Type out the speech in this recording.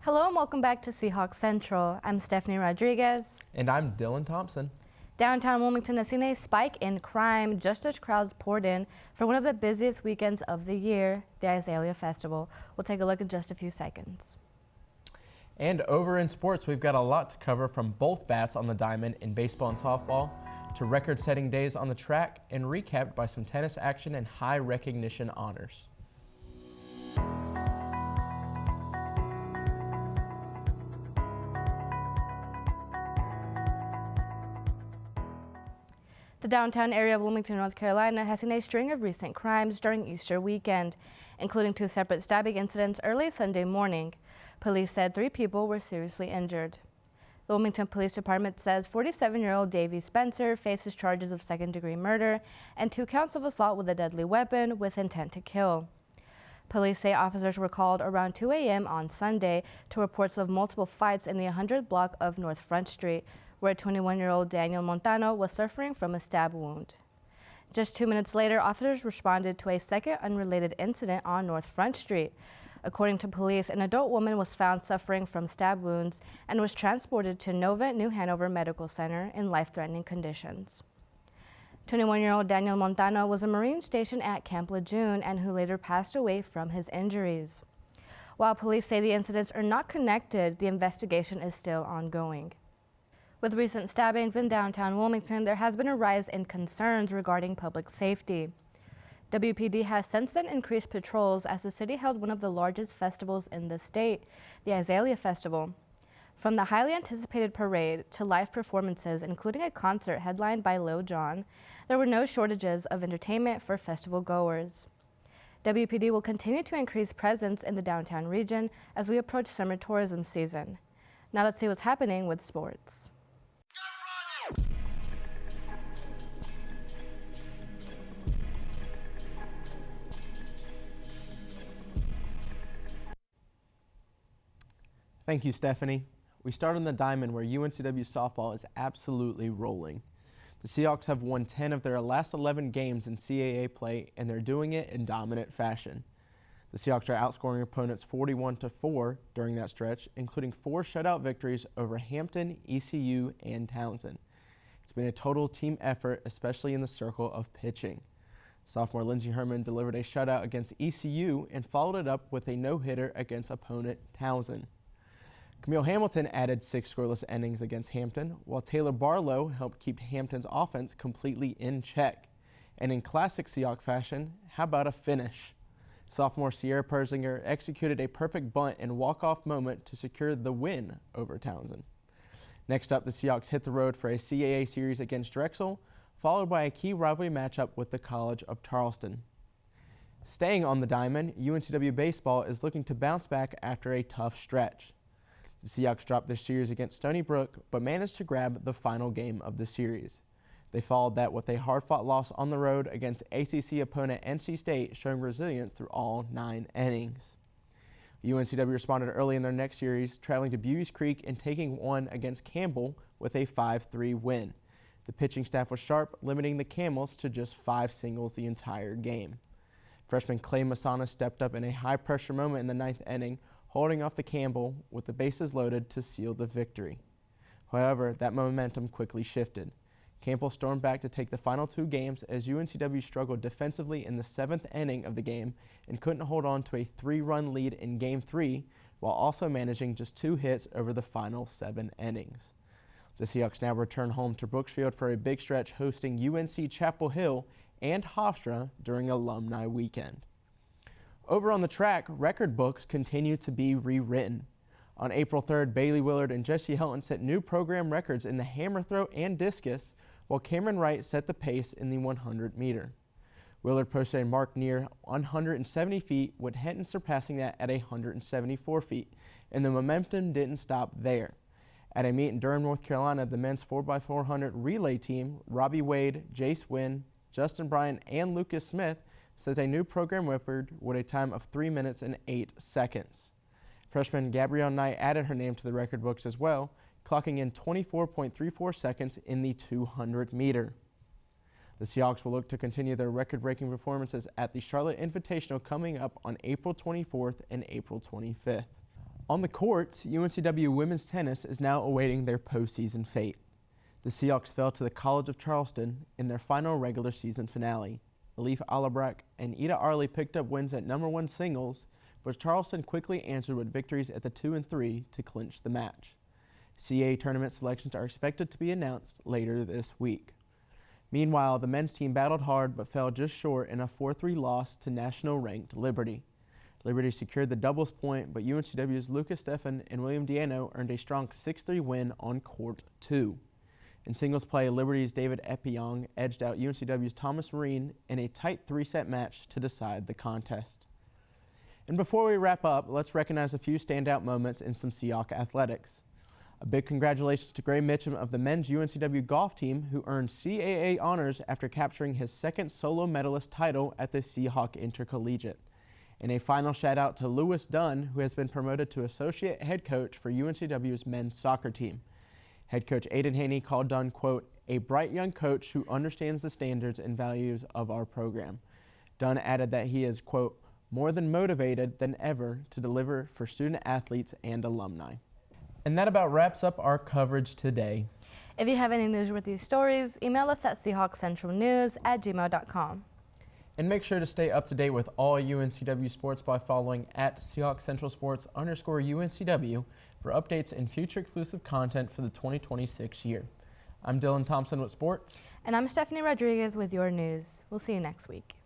Hello and welcome back to Seahawk Central. I'm Stephanie Rodriguez. And I'm Dylan Thompson. Downtown Wilmington has seen a spike in crime just as crowds poured in for one of the busiest weekends of the year, the Azalea Festival. We'll take a look in just a few seconds. And over in sports, we've got a lot to cover, from both bats on the diamond in baseball and softball to record-setting days on the track, and recapped by some tennis action and high recognition honors. The downtown area of Wilmington, North Carolina has seen a string of recent crimes during Easter weekend, including 2 separate stabbing incidents early Sunday morning. Police said 3 people were seriously injured. The Wilmington Police Department says 47-year-old Davy Spencer faces charges of second-degree murder and 2 counts of assault with a deadly weapon with intent to kill. Police say officers were called around 2 a.m. on Sunday to reports of multiple fights in the 100 block of North Front Street, where 21-year-old Daniel Montano was suffering from a stab wound. Just 2 minutes later, officers responded to a second unrelated incident on North Front Street. According to police, an adult woman was found suffering from stab wounds and was transported to Nova New Hanover Medical Center in life-threatening conditions. 21-year-old Daniel Montano was a Marine stationed at Camp Lejeune and who later passed away from his injuries. While police say the incidents are not connected, the investigation is still ongoing. With recent stabbings in downtown Wilmington, there has been a rise in concerns regarding public safety. WPD has since then increased patrols as the city held one of the largest festivals in the state, the Azalea Festival. From the highly anticipated parade to live performances, including a concert headlined by Lil Jon, there were no shortages of entertainment for festival goers. WPD will continue to increase presence in the downtown region as we approach summer tourism season. Now let's see what's happening with sports. Thank you, Stephanie. We start on the diamond, where UNCW softball is absolutely rolling. The Seahawks have won 10 of their last 11 games in CAA play, and they're doing it in dominant fashion. The Seahawks are outscoring opponents 41-4 during that stretch, including 4 shutout victories over Hampton, ECU, and Townsend. It's been a total team effort, especially in the circle of pitching. Sophomore Lindsey Herman delivered a shutout against ECU and followed it up with a no-hitter against opponent Townsend. Camille Hamilton added 6 scoreless innings against Hampton, while Taylor Barlow helped keep Hampton's offense completely in check. And in classic Seahawk fashion, how about a finish? Sophomore Sierra Persinger executed a perfect bunt and walk-off moment to secure the win over Townsend. Next up, the Seahawks hit the road for a CAA series against Drexel, followed by a key rivalry matchup with the College of Charleston. Staying on the diamond, UNCW baseball is looking to bounce back after a tough stretch. The Seahawks dropped their series against Stony Brook, but managed to grab the final game of the series. They followed that with a hard-fought loss on the road against ACC opponent NC State, showing resilience through all 9 innings. UNCW responded early in their next series, traveling to Buies Creek and taking one against Campbell with a 5-3 win. The pitching staff was sharp, limiting the Camels to just 5 singles the entire game. Freshman Clay Masana stepped up in a high-pressure moment in the 9th inning, holding off the Campbell with the bases loaded to seal the victory. However, that momentum quickly shifted. Campbell stormed back to take the final 2 games as UNCW struggled defensively in the 7th inning of the game and couldn't hold on to a 3-run lead in Game 3, while also managing just 2 hits over the final 7 innings. The Seahawks now return home to Brooksfield for a big stretch, hosting UNC Chapel Hill and Hofstra during Alumni Weekend. Over on the track, record books continue to be rewritten. On April 3rd, Bailey Willard and Jesse Helton set new program records in the hammer throw and discus, while Cameron Wright set the pace in the 100-meter. Willard posted a mark near 170 feet, with Helton surpassing that at 174 feet, and the momentum didn't stop there. At a meet in Durham, North Carolina, the men's 4x400 relay team, Robbie Wade, Jace Wynn, Justin Bryant, and Lucas Smith, set a new program record with a time of 3 minutes and 8 seconds. Freshman Gabrielle Knight added her name to the record books as well, clocking in 24.34 seconds in the 200-meter. The Seahawks will look to continue their record-breaking performances at the Charlotte Invitational coming up on April 24th and April 25th. On the courts, UNCW women's tennis is now awaiting their postseason fate. The Seahawks fell to the College of Charleston in their final regular season finale. Elif Alabrak and Ida Arley picked up wins at #1 singles, but Charleston quickly answered with victories at the 2 and 3 to clinch the match. CAA tournament selections are expected to be announced later this week. Meanwhile, the men's team battled hard but fell just short in a 4-3 loss to national-ranked Liberty. Liberty secured the doubles point, but UNCW's Lucas Steffen and William Diano earned a strong 6-3 win on court 2. In singles play, Liberty's David Epiong edged out UNCW's Thomas Marine in a tight 3-set match to decide the contest. And before we wrap up, let's recognize a few standout moments in some Seahawk athletics. A big congratulations to Gray Mitchum of the men's UNCW golf team, who earned CAA honors after capturing his second solo medalist title at the Seahawk Intercollegiate. And a final shout out to Lewis Dunn, who has been promoted to associate head coach for UNCW's men's soccer team. Head coach Aiden Haney called Dunn, quote, a bright young coach who understands the standards and values of our program. Dunn added that he is, quote, more than motivated than ever to deliver for student athletes and alumni. And that about wraps up our coverage today. If you have any newsworthy stories, email us at seahawkcentralnews@gmail.com. And make sure to stay up to date with all UNCW sports by following at Seahawk Central Sports _UNCW for updates and future exclusive content for the 2026 year. I'm Dylan Thompson with sports. And I'm Stephanie Rodriguez with your news. We'll see you next week.